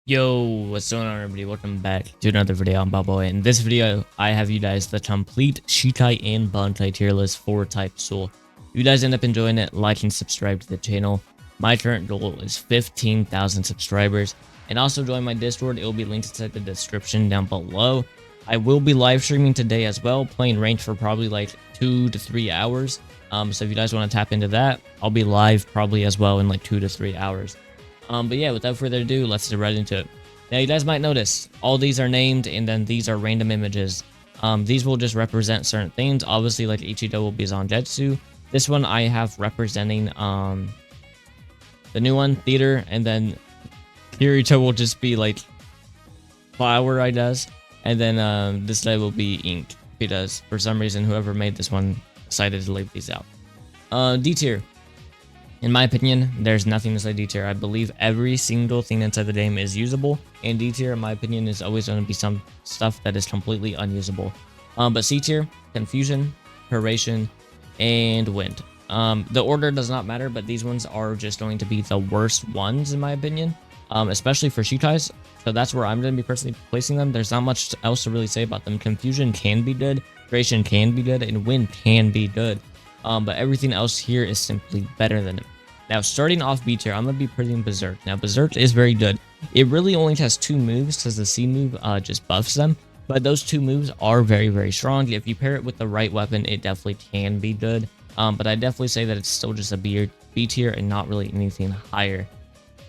Yo, what's going on, everybody? Welcome back to another video on Boy. In this video, I have you guys the complete Shikai and Bankai tier list for Type Soul. If you guys end up enjoying it, like and subscribe to the channel. My current goal is 15,000 subscribers. And also join my Discord. It will be linked inside the description down below. I will be live streaming today as well, playing ranked for probably like 2 to 3 hours. So if you guys want to tap into that, I'll be live probably as well in like 2 to 3 hours. But yeah, without further ado, let's get right into it. Now, you guys might notice all these are named, and then these are random images. These will just represent certain things. Obviously, like Ichido will be Zangetsu. This one I have representing the new one, Theater, and then Kirito will just be like Flower, I guess. And then this guy will be Ink, because for some reason whoever made this one decided to leave these out. D tier. In my opinion, there's nothing inside D tier. I believe every single thing inside the game is usable, and D tier, in my opinion, is always going to be some stuff that is completely unusable. But C tier, Confusion, Curation, and Wind. The order does not matter, but these ones are just going to be the worst ones, in my opinion, especially for Shikais. So that's where I'm going to be personally placing them. There's not much else to really say about them. Confusion can be good, Curation can be good, and Wind can be good. But everything else here is simply better than it. Now, starting off B tier, I'm going to be putting Berserk. Now, Berserk is very good. It really only has 2 moves because the C move just buffs them. But those 2 moves are very, very strong. If you pair it with the right weapon, it definitely can be good. But I definitely say that it's still just a B tier and not really anything higher.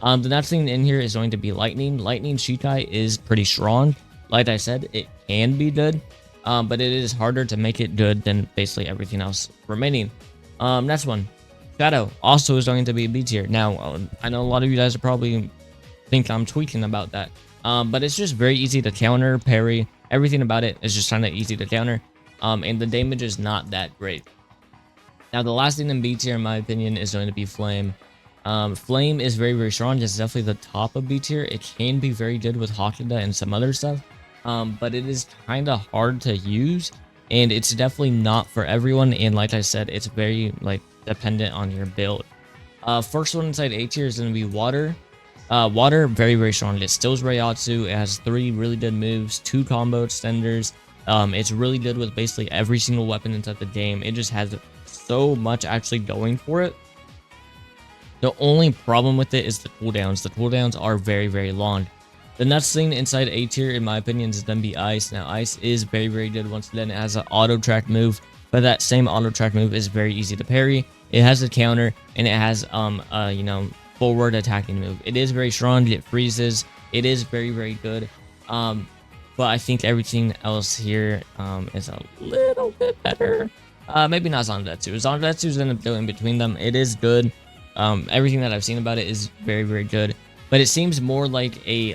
The next thing in here is going to be Lightning. Lightning Shikai is pretty strong. Like I said, it can be good. But it is harder to make it good than basically everything else remaining. Next one. Shadow also is going to be B tier. Now, I know a lot of you guys are probably think I'm tweaking about that. But it's just very easy to counter, parry. Everything about it is just kind of easy to counter. And the damage is not that great. Now, the last thing in B tier, in my opinion, is going to be Flame. Flame is very, very strong. It's definitely the top of B tier. It can be very good with Hakuda and some other stuff. But it is kind of hard to use. And it's definitely not for everyone. And like I said, it's very, dependent on your build. First one inside A tier is going to be Water. Water, very, very strong. It steals Reiatsu. It has 3 really good moves, 2 combo extenders. It's really good with basically every single weapon inside the game. It just has so much actually going for it. The only problem with it is the cooldowns. The cooldowns are very, very long. The next thing inside A tier, in my opinion, is going to be Ice. Now, Ice is very, very good. Once again, it has an auto track move, but that same auto track move is very easy to parry. It has a counter, and it has forward attacking move. It is very strong. It freezes. It is very, very good. But I think everything else here is a little bit better. Maybe not Zangetsu. Zangetsu is in the middle in between them. It is good. Everything that I've seen about it is very, very good. But it seems more like a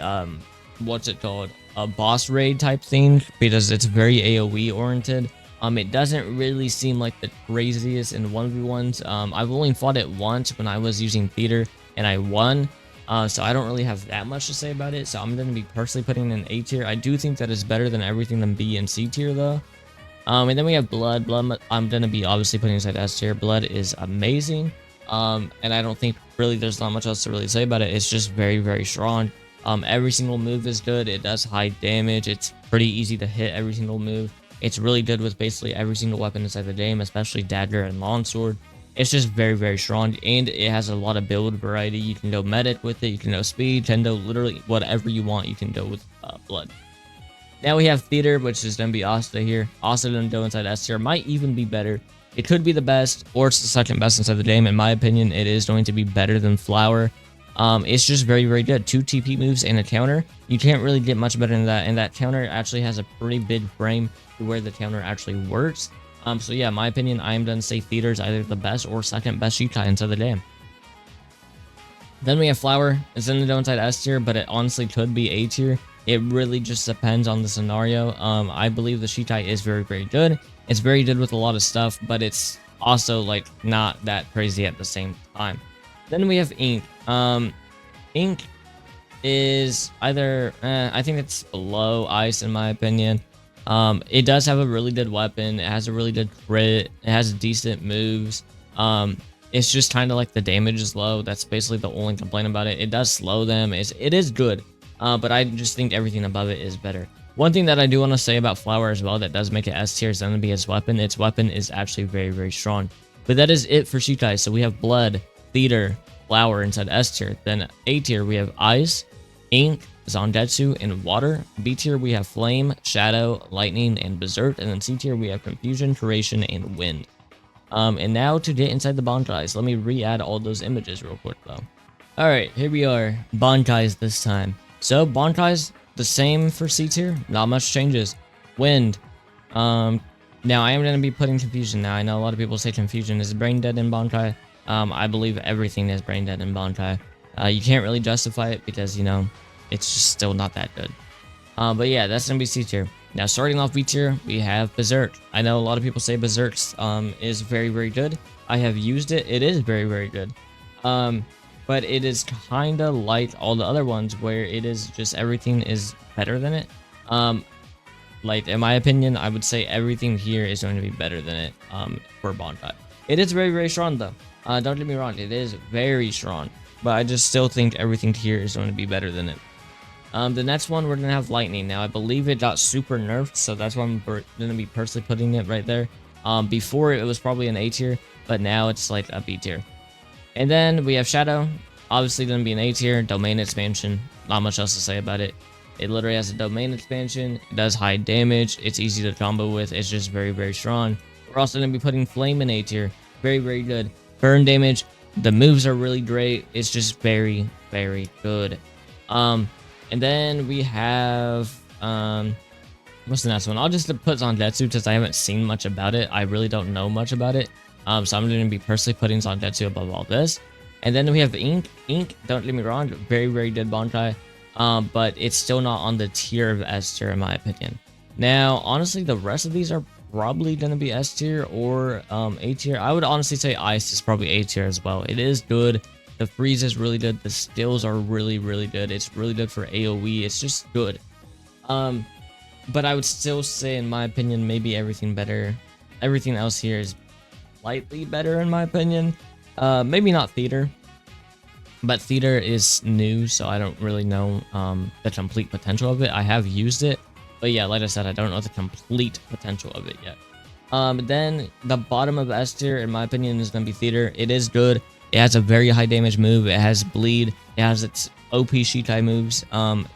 what's it called? A boss raid type thing, because it's very AoE oriented. It doesn't really seem like the craziest in 1v1s. I've only fought it once when I was using Theater, and I won. So I don't really have that much to say about it. So I'm going to be personally putting in A tier. I do think that is better than everything in B and C tier, though. And then we have Blood. Blood, I'm going to be obviously putting inside S tier. Blood is amazing. And I don't think really there's not much else to really say about it. It's just very, very strong. Every single move is good. It does high damage. It's pretty easy to hit every single move. It's really good with basically every single weapon inside the game, especially dagger and longsword. It's just very, very strong, and it has a lot of build variety. You can go medic with it, you can go speed, tendo, literally whatever you want, you can go with Blood. Now we have Theater, which is going to be Asta here. Asta going to go inside S tier, might even be better. It could be the best, or it's the second best inside the game. In my opinion, it is going to be better than Flower. It's just very, very good. 2 TP moves and a counter. You can't really get much better than that, and that counter actually has a pretty big frame to where the counter actually works. So yeah, in my opinion, I am going to say Theater is either the best or second best Shikai inside the game. Then we have Flower. It's in the downside S tier, but it honestly could be A tier. It really just depends on the scenario. I believe the Shikai is very, very good. It's very good with a lot of stuff, but it's also not that crazy at the same time. Then we have Ink. Ink is either, I think it's below Ice in my opinion. It does have a really good weapon. It has a really good crit. It has decent moves. It's just kind of like the damage is low. That's basically the only complaint about it. It does slow them. It is good. but I just think everything above it is better. One thing that I do want to say about Flower as well that does make it S tier is going to be its weapon. Its weapon is actually very, very strong. But that is it for Shikai. So we have Blood, Theater, Flower inside S tier. Then A tier, we have Ice, Ink, Zangetsu, and Water. B tier, we have Flame, Shadow, Lightning, and Berserk. And then C tier, we have Confusion, Duration, and Wind. And now to get inside the Bankais, let me re-add all those images real quick though. Alright, here we are. Bankais this time. So Bankais, the same for C tier, not much changes. Wind. Now I am going to be putting Confusion. Now I know a lot of people say Confusion is brain dead in Bankai. I believe everything is brain dead in Bankai. You can't really justify it because, you know, it's just still not that good. But yeah, that's going to be C tier. Now starting off B tier, we have Berserk. I know a lot of people say Berserk is very, very good. I have used it. It is very, very good. But it is kind of like all the other ones where it is just everything is better than it. Like in my opinion, I would say everything here is going to be better than it for Bankai. It is very, very strong though. Don't get me wrong, it is very strong. But I just still think everything here is going to be better than it. The next one, we're going to have Lightning. Now, I believe it got super nerfed, so that's why I'm going to be personally putting it right there. Before, it was probably an A tier, but now it's like a B tier. And then we have Shadow. Obviously, going to be an A tier. Domain expansion. Not much else to say about it. It literally has a domain expansion. It does high damage. It's easy to combo with. It's just very, very strong. We're also going to be putting Flame in A tier. Very, very good. Burn damage. The moves are really great. It's just very, very good. And then we have, what's the next one? I'll just put Zangetsu because I haven't seen much about it. I really don't know much about it. So I'm going to be personally putting Zangetsu above all this. And then we have Ink. Ink, don't get me wrong, very, very good Bankai. But it's still not on the tier of S tier in my opinion. Now, honestly, the rest of these are probably going to be S tier or A tier. I would honestly say Ice is probably A tier as well. It is good. The freeze is really good. The stills are really, really good. It's really good for AoE. It's just good. But I would still say, in my opinion, maybe everything better. Everything else here is slightly better, in my opinion. Maybe not Theater. But Theater is new, so I don't really know the complete potential of it. I have used it. But yeah, like I said, I don't know the complete potential of it yet. Then the bottom of S tier, in my opinion, is going to be Theater. It is good. It has a very high damage move. It has bleed. It has its OP Shikai moves.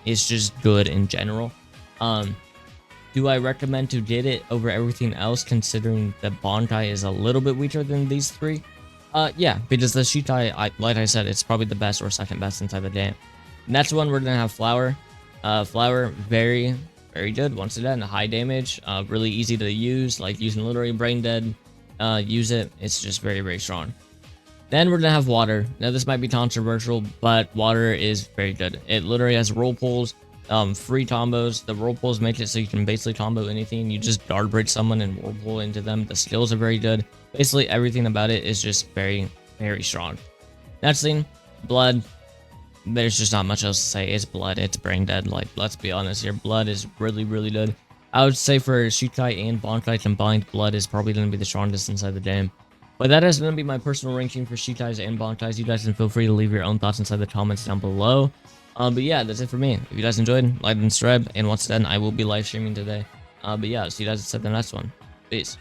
It's just good in general. Do I recommend to get it over everything else, considering the Bankai is a little bit weaker than these three? Yeah, because the Shikai, like I said, it's probably the best or second best inside the game. Next one, we're gonna have Flower. Flower, very, very good. Once again, high damage, really easy to use, like using literally brain dead. Use it. It's just very, very strong. Then we're gonna have Water. Now this might be controversial, but Water is very good. It literally has roll pulls, free combos. The roll pulls make it so you can basically combo anything. You just guard break someone and roll pull into them. The skills are very good. Basically everything about it is just very, very strong. Next thing, Blood. There's just not much else to say. It's Blood. It's brain dead. Like, let's be honest here. Blood is really, really good. I would say for Shikai and Bankai combined, Blood is probably going to be the strongest inside the game. But that is going to be my personal ranking for Shikais and Bankais. You guys can feel free to leave your own thoughts inside the comments down below. But yeah, that's it for me. If you guys enjoyed, like and subscribe. And once again, I will be live streaming today. But yeah, see you guys in the next one. Peace.